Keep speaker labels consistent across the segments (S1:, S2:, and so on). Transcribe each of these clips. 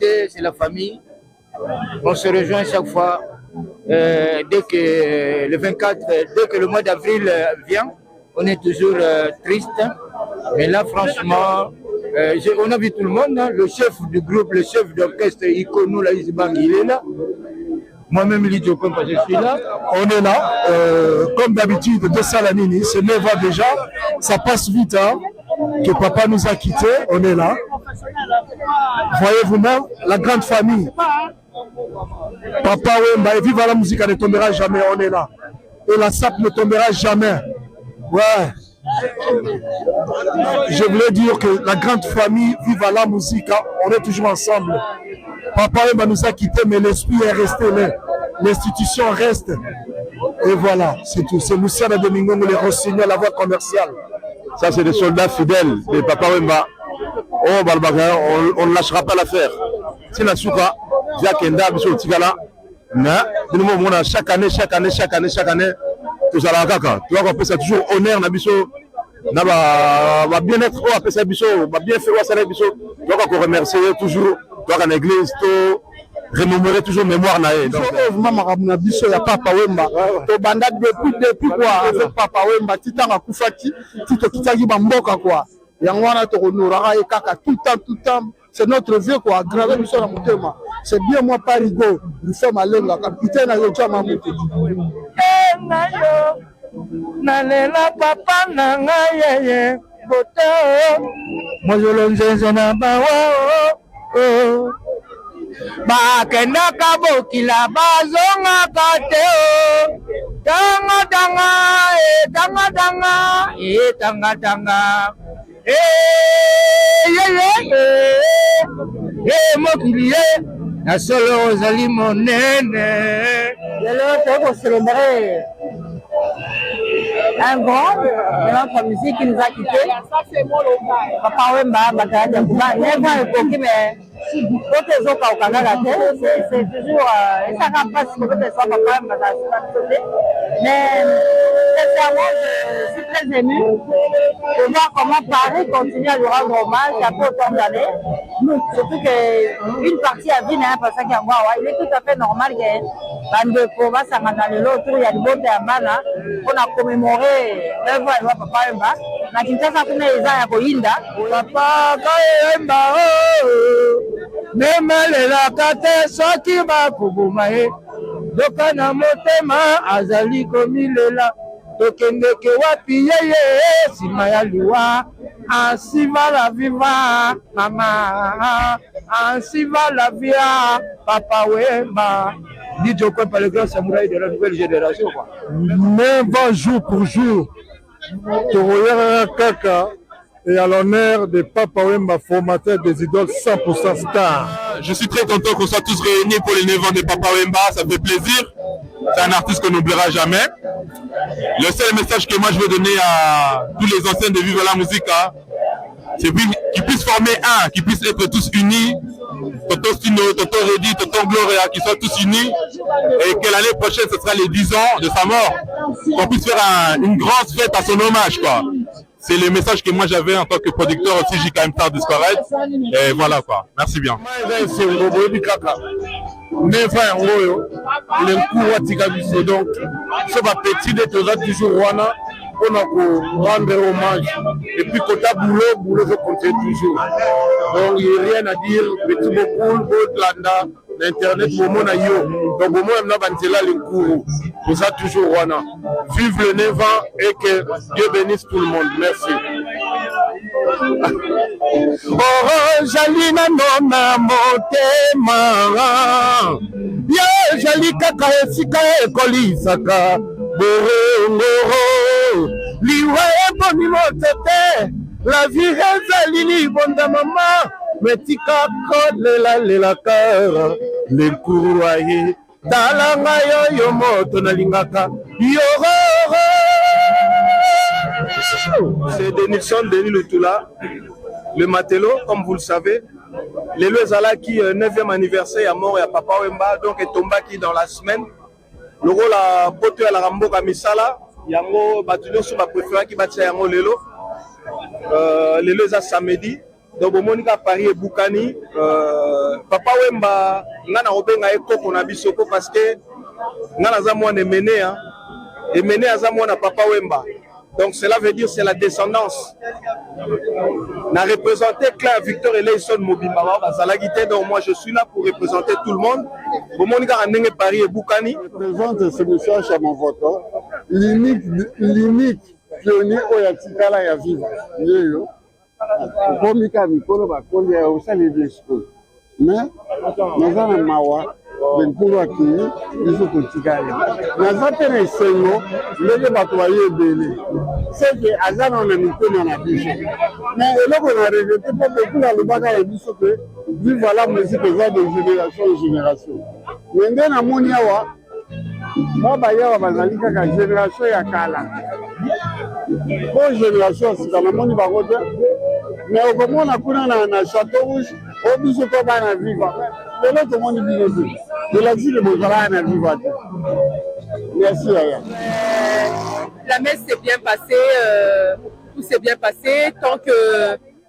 S1: côté, c'est la famille. On se rejoint chaque fois. Dès que le 24, dès que le mois d'avril vient, on est toujours triste. Mais là, franchement, on a vu tout le monde, hein, le chef du groupe, le chef d'orchestre, Ikonou Laïsibang, il est là. Moi-même, Lidio Kompa, je suis là.
S2: On est là, comme d'habitude, de Salamini, c'est 9 ans déjà, ça passe vite, hein, que papa nous a quittés, on est là. Voyez vous-même, la grande famille. Papa Wemba, et vive la musique, elle ne tombera jamais, on est là. Et la SAP ne tombera jamais. Ouais. Je voulais dire que la grande famille, vive la musique, hein, on est toujours ensemble. Papa Wemba nous a quittés, mais l'esprit est resté là. L'institution reste. Et voilà, c'est tout. C'est Luciana Domingo, les Rossignol, la voie commerciale.
S3: Ça, c'est des soldats fidèles de Papa Wemba. Oh, Balbaga, on ne lâchera pas l'affaire. C'est la souka, Jacques Enda, Bissot Tigala. Chaque année, tout ça là, kaka. Tu vois qu'on peut ça toujours honneur, Nabiso. Va bien être, on appelle ça Bissot, va bien faire ça, Bissot. Tu vois qu'on remercie toujours, tu vois qu'en église, tout. Remémorer toujours mémoire naé. Donc
S2: maman biso ya Papa Wemba. To banda depuis quoi avec Papa Wemba titanga kufaki tito kitaki bamboka quoi. Yango wana to konora et kaka tout le temps c'est notre vieux quoi gravé biso na motema. C'est bien moi Parigo, nous sommes à Lenga capitaine à Yochama Mutu.
S1: Na yo nalela papa na ngaye boto. Moi je l'enzenze na bawa. Bakendaka bokila bazongaka te o tanga mokili ye na solo ozali monene
S4: lelo tokocélébrer un grand de notre musique qui nous a quittés. Papa Wemba Bakayadi Akuba, never époqué, mais quand ils ont c'est toujours, et ça va pas si quand ils sont Papa Wemba, mais sincèrement, je suis très ému de voir comment Paris continue à lui rendre hommage après autant d'années. Surtout qu'une partie a vu, parce qu'il il est tout à fait normal que Bandeko va s'en aller autour, il y a du beau terme, on a commémoré l'œuvre de Papa Wemba. Na Kinshasa kuna eza ya koyinda
S1: Papa Wemba memelelaka te soki bakoboma ye doka na motema azali komilela tokendeke wapi yeye nsima ya liwa ainsi va la viva mama ainsi va la via Papa Wemba. Lidio Kompa, le grand samouraï de la nouvelle génération.
S2: Mais bon, jour pour jour, Kaka et à l'honneur de Papa Wemba, formateur des idoles 100% stars.
S3: Je suis très content qu'on soit tous réunis pour les 9 ans de Papa Wemba, ça fait plaisir. C'est un artiste qu'on n'oubliera jamais. Le seul message que moi je veux donner à tous les anciens de Vive la Musique, c'est qu'ils puissent former un, qu'ils puissent être tous unis. Tonton Stino, Tonton Reddy, Tonton Gloria, qui soient tous unis et que l'année prochaine ce sera les 10 ans de sa mort, qu'on puisse faire une grande fête à son hommage quoi. C'est le message que moi j'avais en tant que producteur aussi JKM Star Discoret et voilà quoi. Merci bien.
S2: Donc ce va petit de toujours wana pour rendre hommage et puis quand t'as boulot je continue toujours. Donc il n'y a rien à dire, petit beaucoup Landa l'internet momo na yo donc momo na bantela le cours pour ça toujours wana. Vive le 9 ans et que Dieu bénisse tout le monde. Merci.
S1: Oh jalina nona motema ya jali kaka esika ekolisaka borongoro liwa eboni motete la vie ezali libonda mama metika kolela kara le courroyer talanga yo moto nalingaka yororo.
S2: C'est Denilson Denis Lutula, le Matelo, comme vous le savez. Lelo Zalaki, 9e anniversaire à mort et à Papa Wemba, donc est tombé qui dans la semaine. Le rôle à Poto à la Rambo Kamisala, Yango Batulio sur ma préférée qui battait Yango Lelo. Lelo Za samedi.
S5: donc Monica Paris et Boukani Papa Wemba ngana obenga ekoko na bisoko parce que ngana za mwana emene aza mwana Papa Wemba. Donc cela veut dire c'est la descendance. Na représenté Claire Victor et Leison Mobimba Bazalagité, donc moi je suis là pour représenter tout le monde. Pour Monica Andenge Paris et Boukani.
S6: Je présente ce monsieur Chamavoto, l'unique pionnier Oyatikala ya vivre. Yéyo. Komika mikolo bakoli ya osali discours. Mais nazana mawa benkuru akini biso kotikali. Nazate na sengo lele bato bayebele. C'est que azana na mikono na biso. Mais eloko na regretter pour beaucoup la lobaka ya biso que vivre la musique va de génération en génération. Ngende na moni awa baba yawa bazali kaka génération ya kala. Bonne génération c'est dans moni bakote. Mais au moment na kuna na Château Rouge, au biso to bana vivre. Mais l'autre monde biso. De la ville de Bozala na vivre. Merci Aya.
S7: La messe s'est bien passée, tout s'est bien passé. Tant que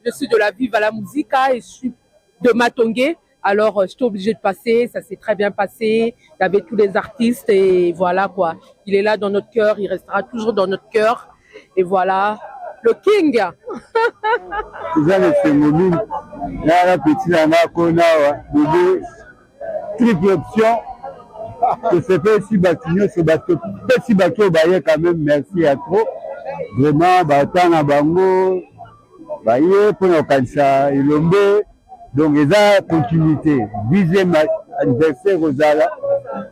S7: je suis de la Vive à la musique et je suis de Matongé, alors j'étais obligée de passer, ça s'est très bien passé. Il y avait tous les artistes et voilà quoi. Il est là dans notre cœur, il restera toujours dans notre cœur. Et voilà, le King.
S6: Triple option. Que c'est pas si bâtiment, c'est parce que petit bateau baillé quand même, merci à trop. Vraiment, batana bango, baillé pour nos cancer, ilombe. Donc, il y a continuité. 10e anniversaire aux Ala.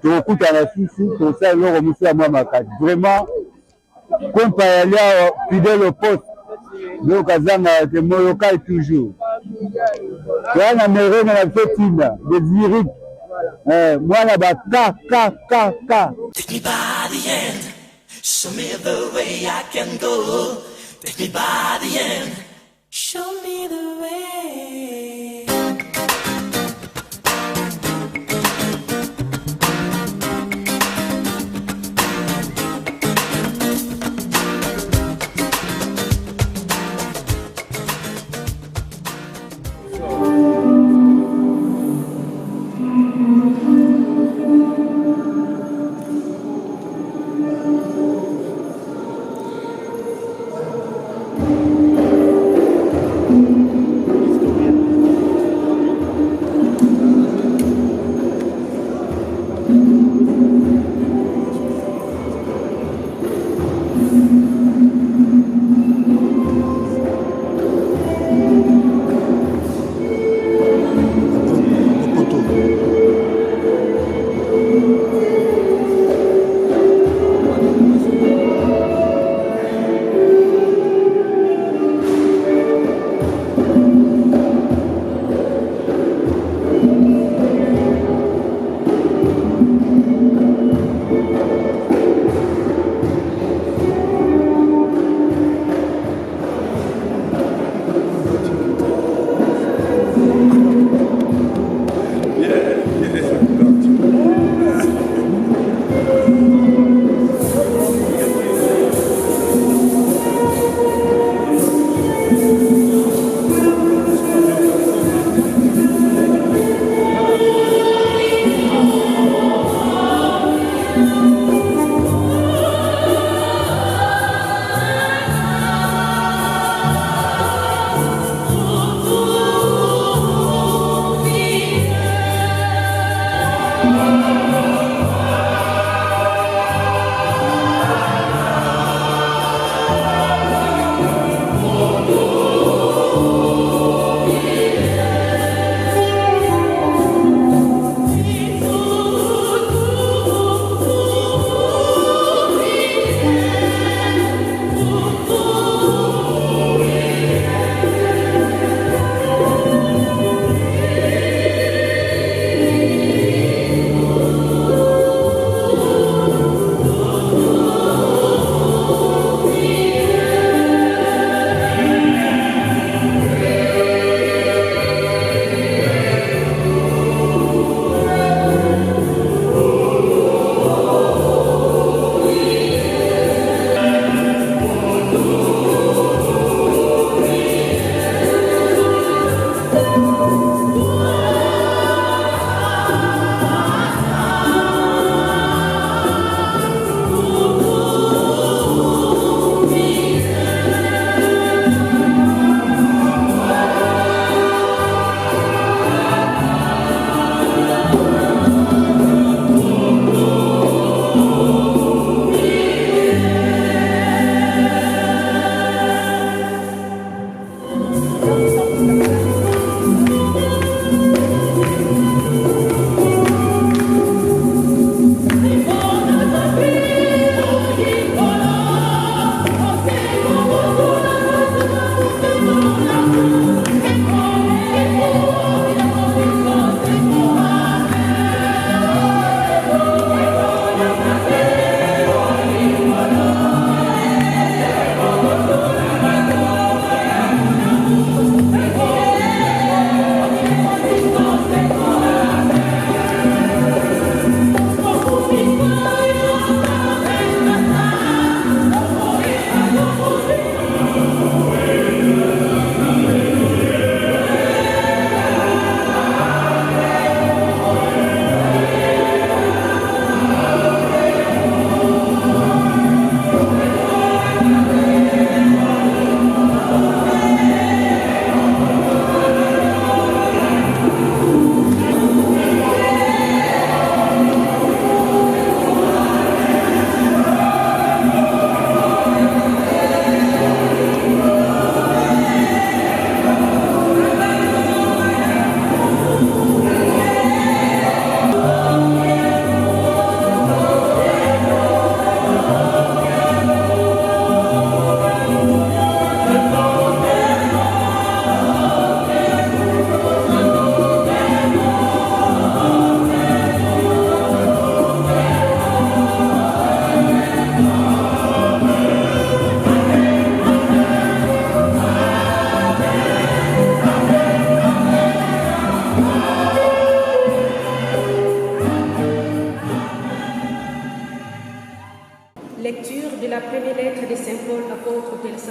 S6: Tu écoutes à la sous-sous, tout ça, l'on remonte à moi ma carte. Vraiment, comme par aller fidèle au poste. Donc, Azanga, c'est mon local toujours. Il y a un américain dans la petite, des lyriques. Moi là-bas, ka.
S8: Take me by the end, show me the way I can go. Take me by the end, show me the way.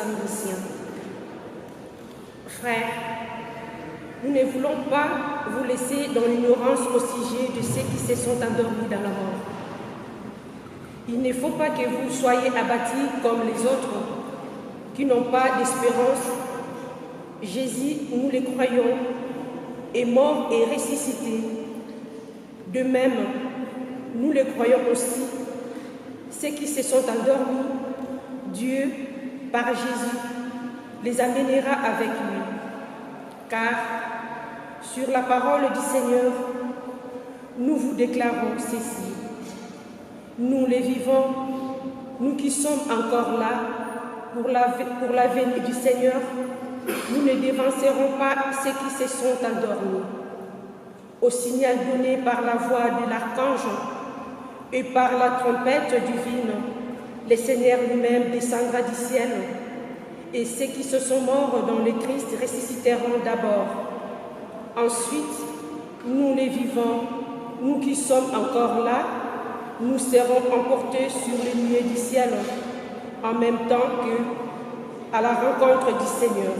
S9: anciens. Frères, nous ne voulons pas vous laisser dans l'ignorance au sujet de ceux qui se sont endormis dans la mort. Il ne faut pas que vous soyez abattus comme les autres qui n'ont pas d'espérance. Jésus, nous le croyons, est mort et ressuscité. De même, nous le croyons aussi. Ceux qui se sont endormis, Dieu, par Jésus, les amènera avec lui. Car, sur la parole du Seigneur, nous vous déclarons ceci. Nous les vivants, nous qui sommes encore là, pour la venue du Seigneur, nous ne dévancerons pas ceux qui se sont endormis. Au signal donné par la voix de l'archange et par la trompette divine, le Seigneur lui-même descendra du ciel, et ceux qui se sont morts dans le Christ ressusciteront d'abord. Ensuite, nous les vivants, nous qui sommes encore là, nous serons emportés sur les nuées du ciel, en même temps que à la rencontre du Seigneur.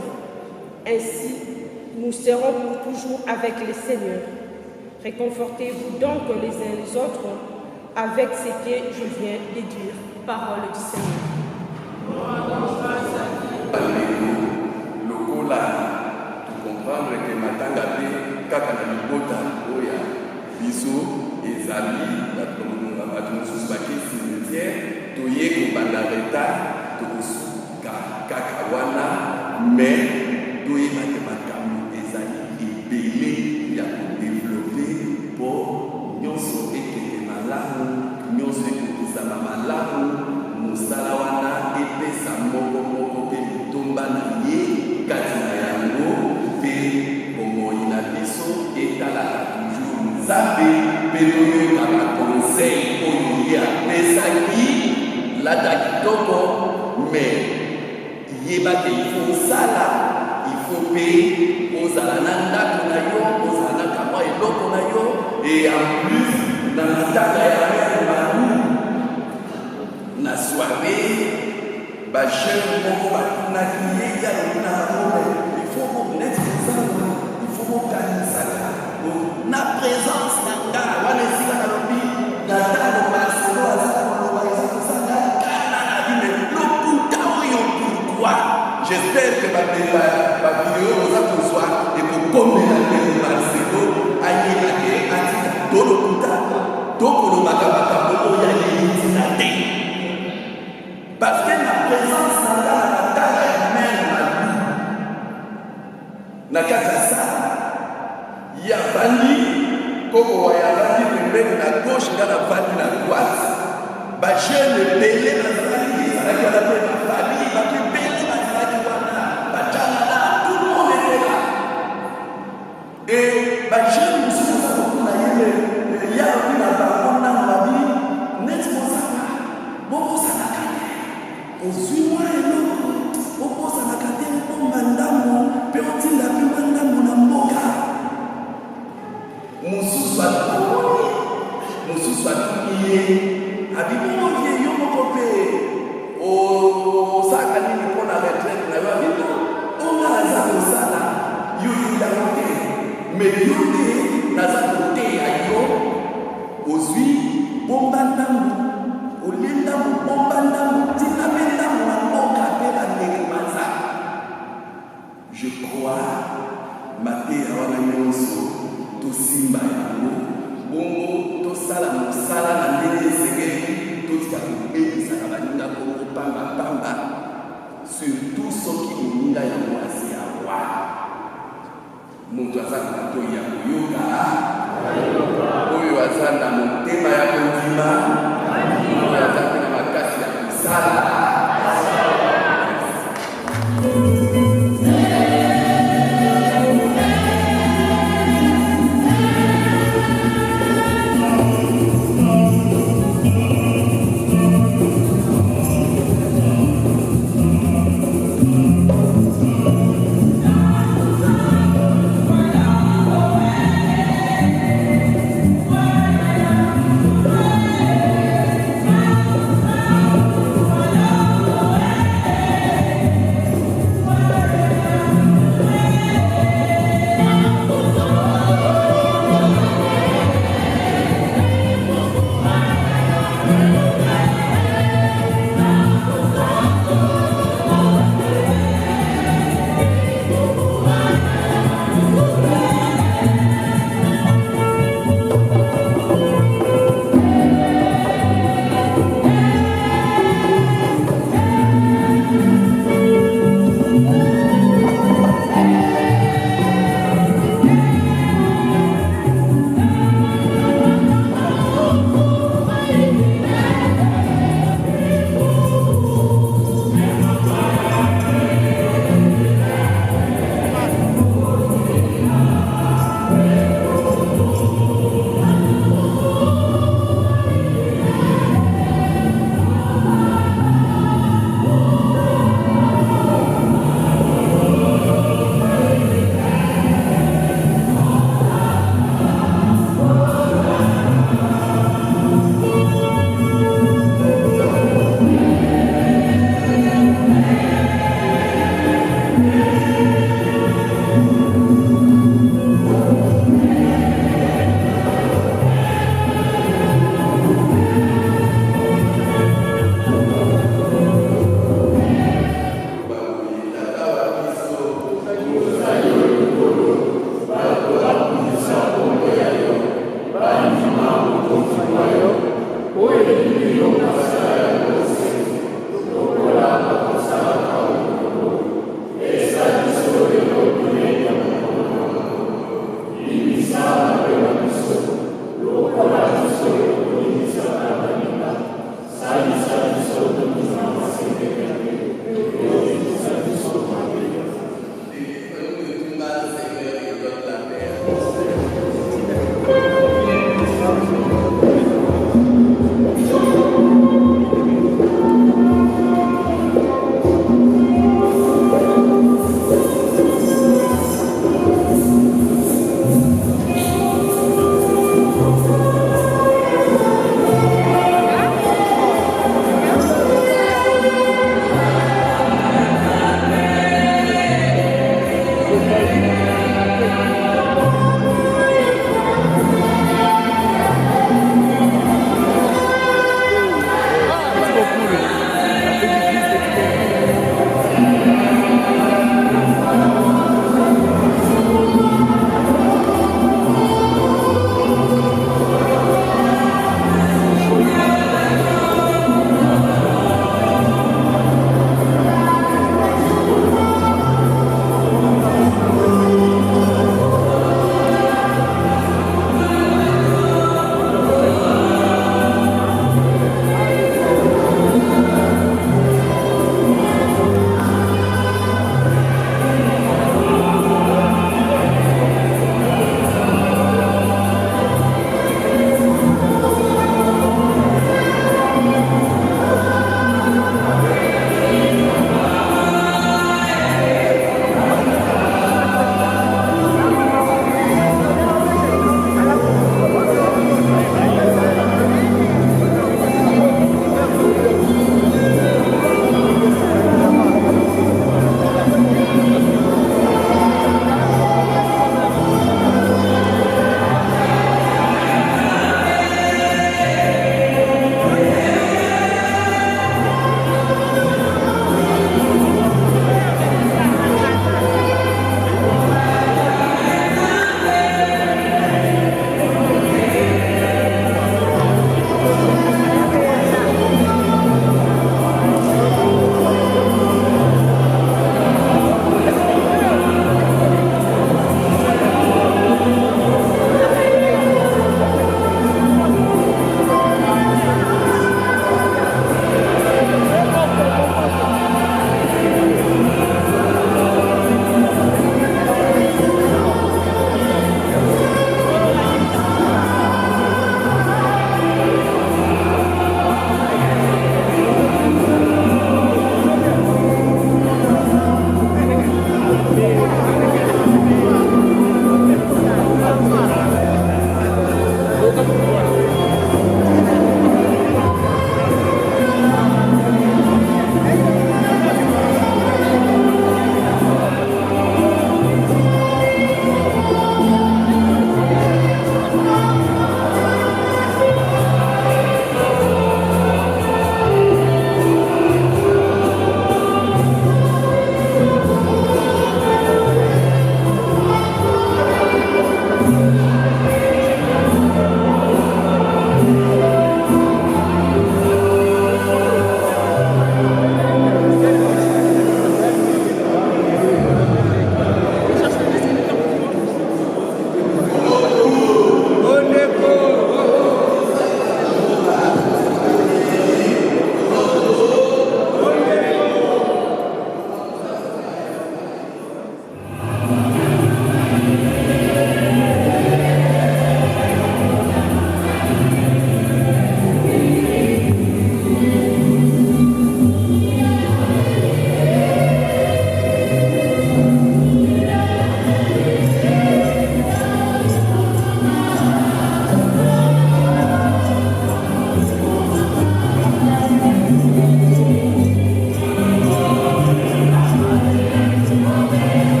S9: Ainsi, nous serons pour toujours avec le Seigneur. Réconfortez-vous donc les uns les autres avec ce que je viens de dire. Parole du Seigneur.
S10: Lokola, tu comprendre que matanga pe kaka na libota oya biso ezali bato mosusu bakei cimetière toye kobanda retard tokosuka kaka wana mais toyebake makambo ezali ebele ya kodevelope mpo nyonso ekende malamu nyonso ekokisama malamu mosala wana epesa moko mpe litomba na ye kati na yango mpe bomoi na biso etalaka toujours nzambe mpe toyokaka conseil oyo ye apesaki lata kitoko mais yebake ifo osala ifo mpe ozala na ndako na yo ozala na kamwa eloko na yo et en plus na matanga ya mere malu na soirée bajeune moko batunaki ye yalobi na bango ifo neti kozanga ifo bokanisaka na présence na nga wana esika nalobi natalo masolo aza koloba eza kosanga kana na bime lokuta oyo pourkui j'espère que bavideo oza kozwa ekokomela ndenge masolo ayebake atika tolokuta tokolobaka makambo oyo ayeitina te parce que na présence na nga na matanga ya mere malu na kati ya sala ya vandi koko ya vandi pembeni na gauche nga na vandi na droite bajeune ebele bazalaki ezalaki wana mpe bafamille bato ebele bazalaki wana bacangana tout le monde était là et bajeune mosusu aza kokuna ye yalobi na bango nano babi neti bozala bokosanaka te ozwi mwa eloko okosanaka te okomba ndambo mpe otinda mpe mwa ndambo na mboka mosusu atomoni mosusu atomi ye abimoni ye yo moko mpe osaka nini mpo na retraite na yo abino onga naza kosala yo yindango te me yo te naza koteya yo ozwi bomba ndambo olie ndambo bomba ndambo tina mpe ndambo na mboka mpe bandenge maza je crois mateya wana nyonso tosimba yango bongo tosala mosala na ndenge esengeli totika kobebisaka baninga kongo pambapamba surtout soki moninga yango asi awa moto aza kotoyi ya koyoka oyo aza na motema ya kondima oyo aza mpe na makasi ya kosala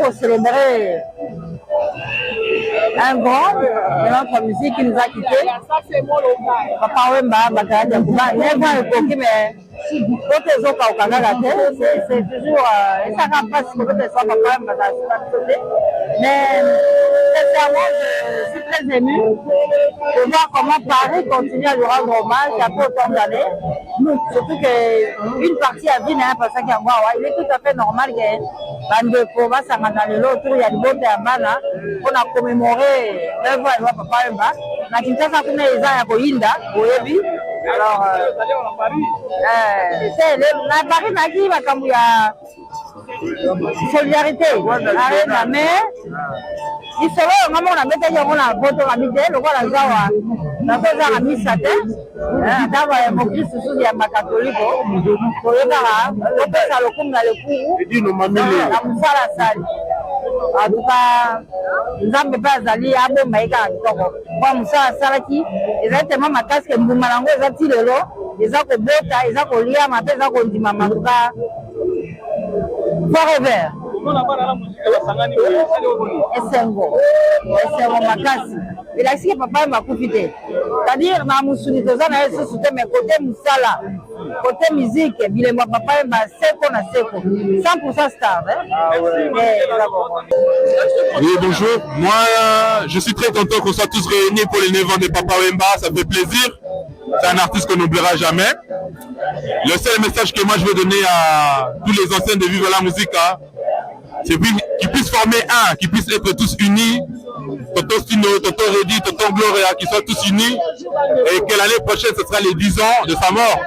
S4: pour célébrer un grand de notre musique qui nous a quittés. Papa Wemba, Bakari Yakuba, 9 ans époqué, mais côté Zoka au Canada, c'est toujours, et ça ne pas si peut-être soit Papa Wemba, mais sincèrement, je suis très ému de voir comment Paris continue à lui rendre hommage après autant d'années. Surtout qu'une partie a vu un passage qui il est tout à fait normal que Bande Kova Sanganalelo autour il y a du bon Bana on a commémoré l'œuvre de Papa Wemba. Na Kinshasa kuna eza ya koyinda boyebi. Alors na Paris na ki makambo ya solidarité arena mais isolo ngamo na beta yango na boto na mide lokola zawa na koza na misa te dawa ya mokristo susu ya makatoliko koyekaka kopesa lokumu na lekuru na mosala sali atuka nzambe mpe azali abomba ye kaka kitoko mwa mosala asalaki ezali tema makasi ke mbuma nango eza ti lelo eza kobota eza koliama mpe eza kondimama atuka forever esengo makasi elakisiki papa Wemba akufi te c'est-à-dire na mosuni toza na ye lisusu te mais kote mosala côté musique bilembo Papa Wemba seko na seko 100% star
S3: Oui, bonjour. Moi, je suis très content qu'on soit tous réunis pour les 9 ans de Papa Wemba. Ça fait plaisir. C'est un artiste qu'on n'oubliera jamais. Le seul message que moi je veux donner à tous les anciens de Vive la Musique, c'est qu'ils puissent former un, qu'ils puissent être tous unis. Tonton Stino, Tonton Reddy, Tonton Gloria, qu'ils soient tous unis. Et que l'année prochaine, ce sera les 10 ans de sa mort.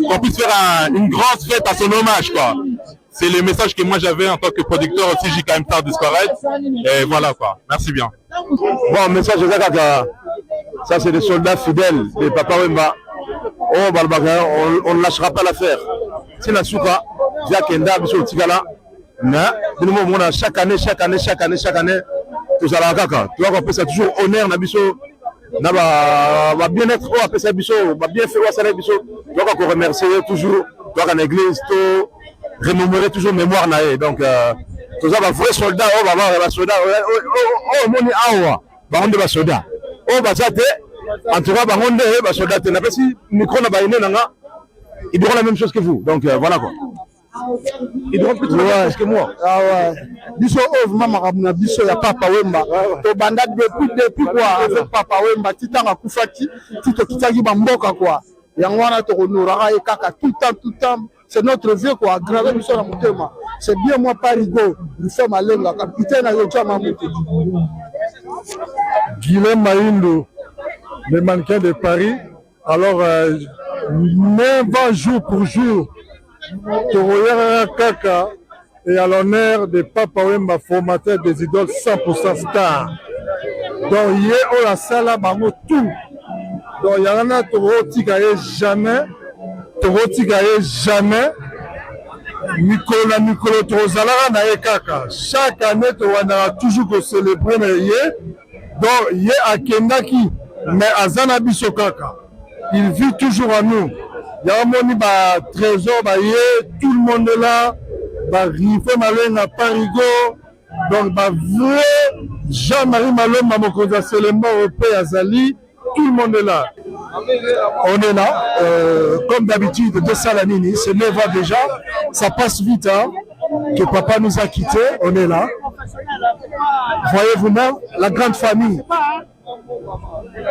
S3: Qu'on puisse faire une grande fête à son hommage, quoi. C'est le message que moi j'avais en tant que producteur aussi, JKM Star Discourage. Et voilà quoi. Merci bien.
S2: Bon, message de Zakaka. Ça, c'est des soldats fidèles de Papa Wemba. Oh, on ne lâchera pas l'affaire. C'est la souka. Via Kenda, Bissou Tigala. Chaque année, tout ça là, Kaka. Tu vois qu'on peut ça toujours honneur, Nabiso. Va bien être, on appelle ça Bissou, va bien faire ça, Bissou. Tu vois qu'on remercie toujours. Tu vois qu'en église, tout. Remémorer toujours mémoire naé donc tout ça va vrai soldat on va voir soldat oh moni awa ba onde ba soldat oh ba zate en tout cas ba onde ba soldat na pesi micro na ba ine nanga ils diront la même chose que vous donc voilà quoi ils diront plus la même chose que moi
S6: ah ouais biso ovement makamuna biso ya Papa Wemba to banda depuis quoi avec Papa Wemba titanga kufaki tito kitaki ba mboka quoi yango wana to konora e kaka tout le temps c'est notre vieux quoi, gravé mission à Moutema. C'est bien moi Parigo, nous sommes à l'Enga, capitaine à Yotama Mouté.
S11: Guilhem Maïndo, le mannequin de Paris. Alors, 9 ans jour pour jour, Toroyera Kaka et à l'honneur de Papa Wemba, formateur des idoles 100% stars. Donc, il y a la salle bango tout. Donc, il y en a Toro Tikaye jamais. Jamais Mikolo Trozala na Ekaka. Chaque année, on a toujours que célébrer donc il est à Kendaki, mais à Zanabiso Kaka. Il vit toujours à nous. Il y a un moni ba trésor tout le monde est là. Ba Rifé Malenga Parigo. Donc ba vrai Jean-Marie Maloma Mokonza Selemba Opé Azali. Tout le monde est là. On est là, comme d'habitude, de Salanini, c'est 9 ans déjà, ça passe vite, hein, que papa nous a quittés, on est là. Voyez vous-même, la grande famille.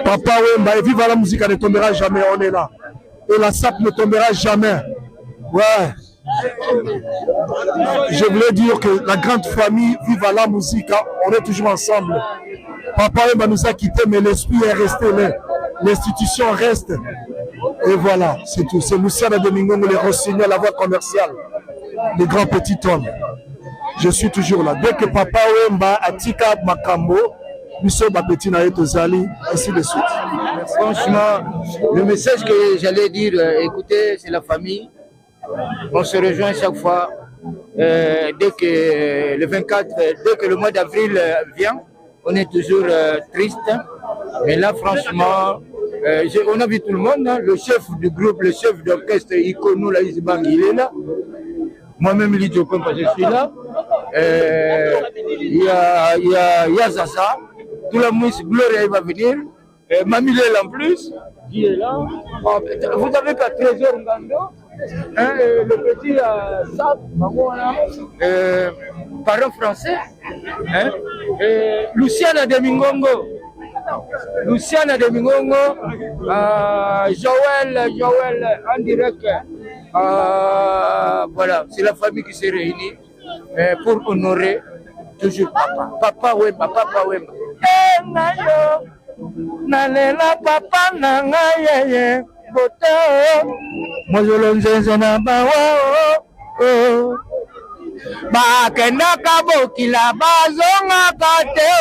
S11: Papa Wemba, et Vive la Musique ne tombera jamais, on est là. Et la SAP ne tombera jamais. Ouais. Je voulais dire que la grande famille, Vive la Musique, hein, on est toujours ensemble. Papa Wemba nous a quittés, mais l'esprit est resté là. L'institution reste. Et voilà, c'est tout. C'est Luciana Domingo, les Rossignol, la voix commerciale. Les grands petits hommes. Je suis toujours là. Dès que Papa Wemba, Atika Makambo, Misso Bapetina et Tozali, ainsi de suite.
S1: Franchement, le message que j'allais dire, écoutez, c'est la famille. On se rejoint chaque fois. Dès que le 24, dès que le mois d'avril vient, on est toujours triste. Mais là, franchement, on a vu tout le monde, hein, le chef du groupe, le chef d'orchestre Ikonou, là, il est là. Moi-même, je suis là. Il y a Zaza, tout le monde, Gloria il va venir, Mamilel en plus, qui est là. Vous avez qu'à Trésor Ngando, le petit Sab, parent français, Luciana de Mingongo. Luciana de Mingongo, Joël en direct. Voilà, c'est la famille qui s'est réunie pour honorer toujours Papa Wemba. Nalela papa nanga yeye boto mozolo nzenzo na bawo bakenda kabokila bazonga kate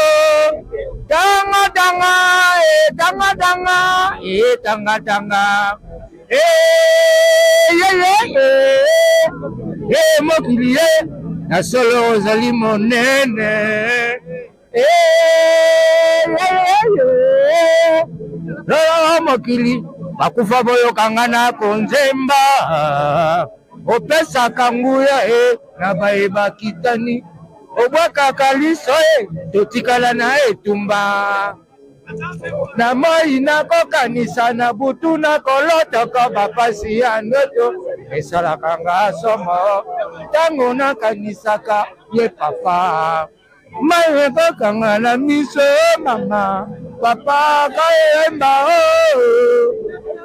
S1: tanga mokili na solo ozali monene mokili bakufa boyokanga na konzemba opesaka nguya na bayeba kitani obwakaka liso totikala na etumba na moi nakokanisa na butu nakolotoko bapasi ya ndoto esalaka nga somo ntango nakanisaka ye papa mai ekokanga na miso mama papa kayemba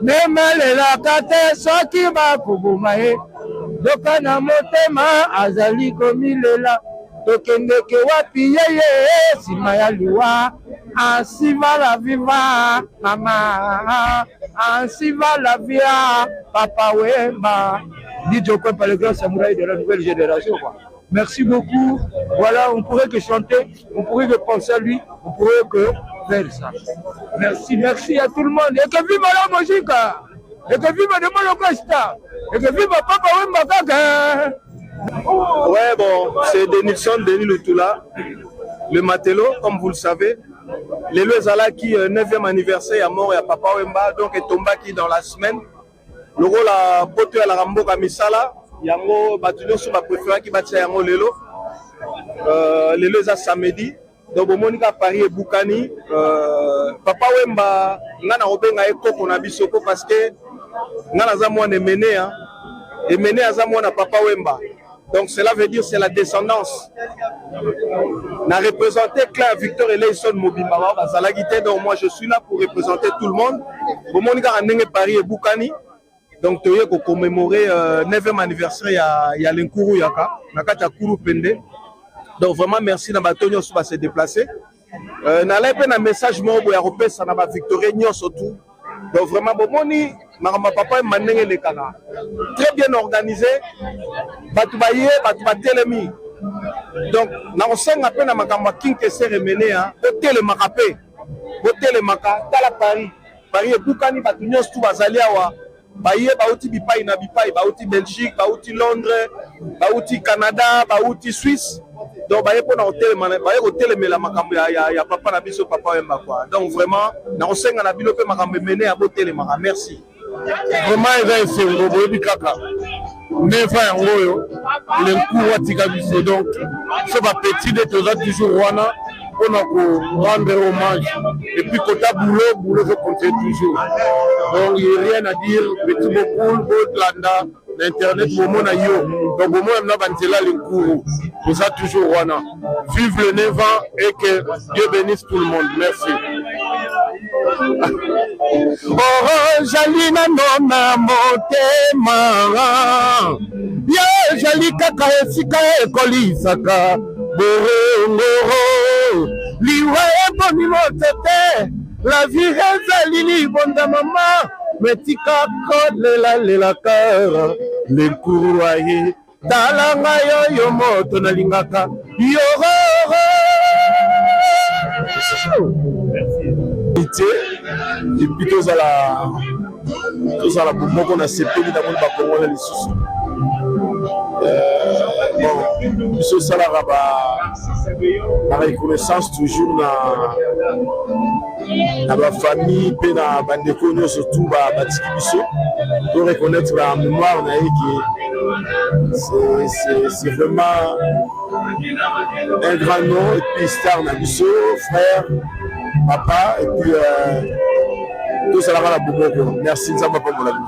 S1: memelelaka te soki bakubuma ye doka na motema azali komilela tokendeke wapi yeye nsima ya liwa ainsi va la viva mama ainsi va la via papa Wemba dit au par le grand samouraï de la nouvelle génération quoi. Merci beaucoup. Voilà, on pourrait que chanter, on pourrait que penser à lui, on pourrait que faire ça. Merci à tout le monde. Et que vive la musique, et que vive le Molocosta, et que vive Papa Wemba Kaka.
S5: Ouais, bon, c'est Denis Lutula, le Matello, comme vous le savez. Les Zalaki, 9e anniversaire à mort et à Papa Wemba, donc est tombé qui dans la semaine. Le rôle à Poto à la Rambo Kamisala. Yango batunion sur ma préférée qui battait yango lelo za samedi donc Monica Paris et Boukani Papa Wemba ngana obenga ekoko na bisoko parce que ngana za mwana emene azamwana Papa Wemba, donc cela veut dire c'est la descendance na représenter Claire Victor et Leison Mobimba bazalagité, donc moi je suis là pour représenter tout le monde. Monica Ndenge Paris et Boukani. Donc, tu as commémoré 9e anniversaire il y a l'Enkourou Yaka, Nakata Kourou Pende. Donc, vraiment, merci d'Ambatonio qui va se déplacer. N'allez pas un message pour Européen, ça n'a pas victoré surtout. Donc, vraiment, bon, moni, ma papa est mané les canards. Très bien organisé. Batoubaye, Batouatelemi. Donc, nous sommes à peine à Makamba King qui s'est remené, hôtel le Makapé, hôtel le Maka, Tala Paris. Paris et Boukani, Batunios, tout Bazaliawa. Baye bauti bipai na bipai bauti Belgique bauti Londres bauti Canada bauti Suisse, donc baye pona hotel mela makambo ya papa na biso Papa Wemba quoi. Donc vraiment na osenga na bino pe makambo mené à botel maka. Merci
S2: vraiment eza esengo boyebi kaka nefa yango oyo lencours atika biso, donc so bapeti nde toza toujours wana mpona rendre hommage et puis kota boulot se continue toujours, donc il n'y a rien à dire. Petit beaucoup Botlanda l'internet bomona yo, donc bomona mna banzela lencours toza toujours wana. Vive le 9 ans et que Dieu bénisse tout le monde. Merci.
S1: Oh jali na nona motema ye jali kaka esika ekolisaka borongoro liwa eboni motete la vie ezali libonda mama metika kolela kara lenkuru aye talanga yo moto nalingaka yororo.
S2: Et puis tous à la moko na sepeli na moni bakongo na lisusu bon biso salaka ba reconnaissance toujours na bafamille mpe na bandeko nyonso tu batiki biso to reconnaître la mémoire na ye que c'est vraiment un grand nom et puis star na biso frère papa et puis tout ça la boboko. Merci nzamba pour mon ami.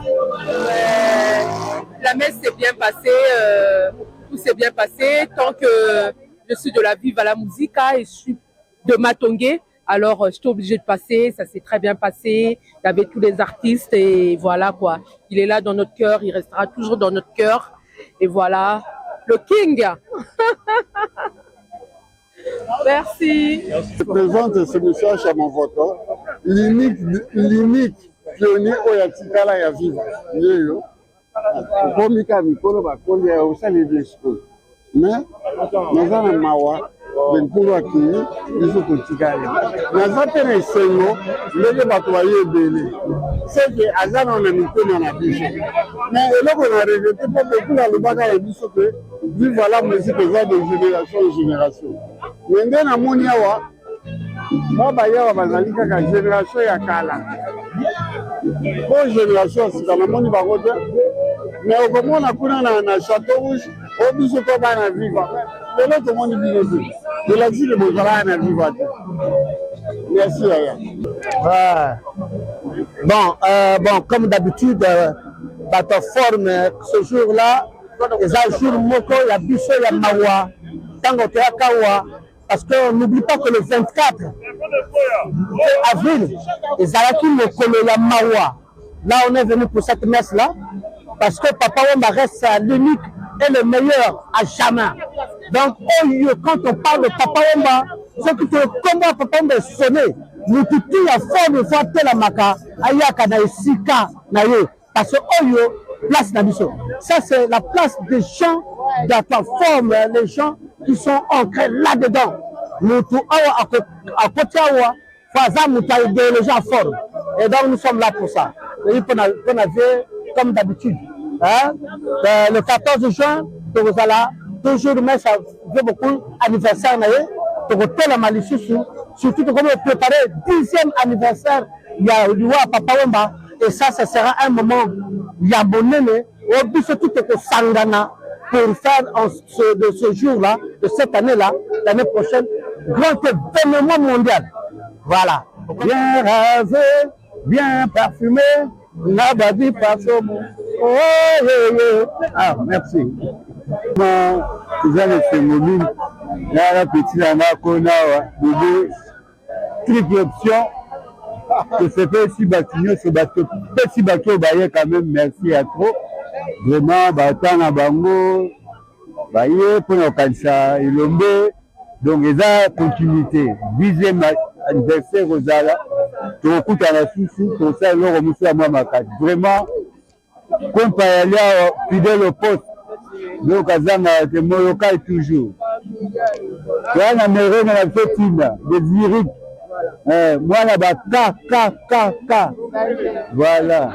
S7: La messe s'est bien passée, tout s'est bien passé tant que je suis de la Vive à la Musica et je suis de Matongé. Alors, j'étais obligée de passer, ça s'est très bien passé. Il y avait tous les artistes et voilà quoi. Il est là dans notre cœur, il restera toujours dans notre cœur. Et voilà, le King. Merci.
S6: Je présente ce monsieur Chamavoto, l'unique pionnier Oyatikala ya Viva. Yeyo. Komika mikolo bakoli ya osali disco. Mais nazana mawa benkulu akini biso kotikali. Naza pe na esengo ndenge bato bayebele. C'est que azana na mikono na biso. Mais eloko na regrette mpo bekulu alobaka ya biso ke Viva la musique eza de génération en génération. Ndenge namoni awa baba yawa bazali kaka génération ya kala. Bon génération ya sika namoni bango te. Mais okomona kuna na Château Rouge obiso to bana Viva. Lelo to moni biso de la ville bozala na Viva. Merci Yaya.
S1: Bon, comme d'habitude, bato forme ce jour-là, les jours moko ya biso ya mawa, tango te akawa, parce qu'on n'oublie pas que le 24 avril, les alaki mokolo ya mawa. Là, on est venu pour cette messe-là, parce que Papa Wemba reste l'unique et le meilleur à jamais. Donc, quand on parle de Papa Wemba, ce qui te combat Papa Wemba est sonné. Nous tout la forme fois la maka, ayaka na esika na yo, parce que Oyo, place d'ambition. Ça, c'est la place des gens de la plateforme, les gens qui sont ancrés là-dedans. Nous tout à côté awa, faza muta idéologie en forme. Et donc, nous sommes là pour ça. Et qu'on avait, comme d'habitude, hein, le 14 juin, Torozala, toujours, mais ça fait beaucoup anniversaire, Torotel à Malichissu, surtout de préparer le 10e anniversaire, il y a Liwa Papa Wemba, et ça sera un moment, il y a Bonene, au but surtout que Sangana, pour faire de ce jour-là, de cette année-là, l'année prochaine, grand événement mondial. Voilà. Bien rasé, bien parfumé, Nabadi Passomo. Oh, ah, merci. Bon, c'est le phénomène. La petite Anakona, bébé, triple option. Que c'est pas si bâtiment, ce bateau. Petit bateau, baye quand même, merci à trop. Vraiment, Batana Bango, baye, pour nos cancer, Ilombe. Donc, il y a continuité. 10e anniversaire aux Ala. Tu écoutes à la sous pour ça, il y a à moi ma carte. Vraiment, comme par ailleurs, fidèle au poste. Donc, Azana, c'est mon local toujours. Il y a un Américain dans la fétine, des lyriques. Moi, là-bas, K. Voilà.